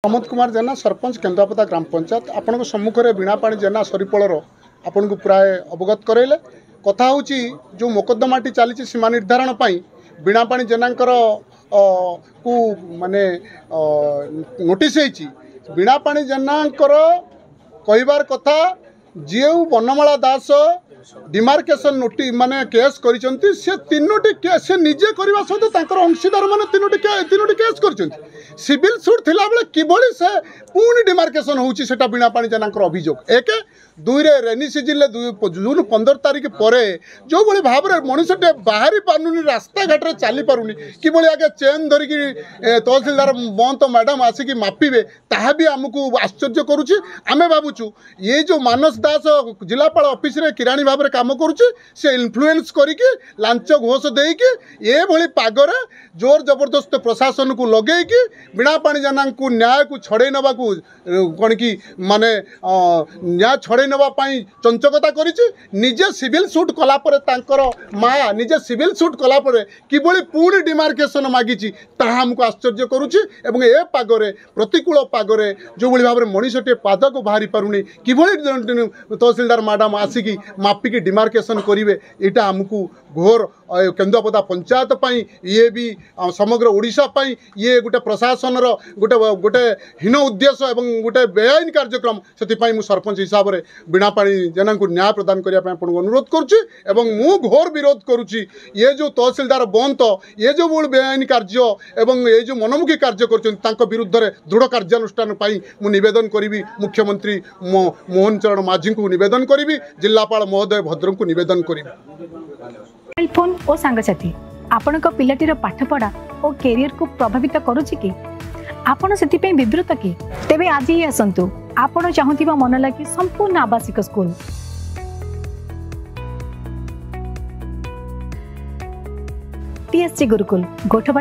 प्रमोद कुमार जेना सरपंच केन्द्रापदा ग्राम पंचायत आपण सम्मुख में बीणापाणी जेना सरीपलर आपण को प्राय अवगत कराइले कथा हूँ जो मोकदमाटी चली सीमा निर्धारण बीणापाणी जेना को माने नोटिस बीणापाणी जेना कहबार कथा जे बनमाला दास डिमार्केशन नोटिस माने केस करिसेंती से तीनोटी केस से निजे करबा सहित तांकर अंशीदार माने तीनोटी केस करिसेंती सिविल सूट थिला बेले किभली से पुणी डिमार्केशन होउची सेटा बीणापाणी जेनांकर अभियोग एक दुई रे रेनी सीजन जून 15 तारिख पर जो भली भाव में मनुष्यटे बाहरी पारुनी रास्ता घाट रे चली पारुनी किभली आगे चेन धरिकी तहसीलदार बंत मैडम आसिक मापिबे ताहा भी आमको आश्चर्य करुछि। आमे भाबुछु ये जो मानस दास जिलापाल ऑफिस रे किराणी भाव में काम करुछि से इन्फ्लुएंस करिकी लांच घोष देकी ये भली पागरे जोर जबरदस्त प्रशासन को लगेकी बीणापाणी जेना को न्याय को छड़े नवा को कौन कि माने न्याय छड़े नवाई चंचकता करिछि निजे सिविल सूट कलापर तांकर माँ निजे सिविल सूट कलापर किभली पुणी डिमार्केशन मागिछि ताहा हमको आश्चर्य करुछि। एवं ए पागरे प्रतिकूल पागरे जो भली भाव में मनीषटे पाद को बाहरी पारुनी किभली तहसीलदार मैडम आसिकी मापिकी डिमार्केशन करेंगे यहाँ आमको घोर केन्द्रापदा पंचायत पाई ये भी समग्र ओडिशा पाई ये गोटे प्रशासन गोटे गोटे हीन उद्देश्य एवं गोटे बेआईन कार्यक्रम से मु सरपंच हिसाब से बीणापाणी जेना को न्याय प्रदान करने अनुरोध करुच्ची एवं मु घोर विरोध करुच्ची ये जो तहसीलदार बंत ये जो बेआईन कार्य एवं ये जो मनमुखी कार्य कर विरुद्ध में दृढ़ कार्यानुष्ठान मु निवेदन करी मुख्यमंत्री मोहन चरण माझी को निवेदन करी जिलापाल महोदय भद्र को निवेदन करी। मोबाइल फोन और सांगसाथी आपण पिलाटीर पाठपढ़ा और कैरियर को प्रभावित करुच्ची कि आपण से विवृत कि तेबे आज ही आसतु आपण चाहूबा मन लगी संपूर्ण आवासिक स्कूल TSG गुरुकुल गोठवा।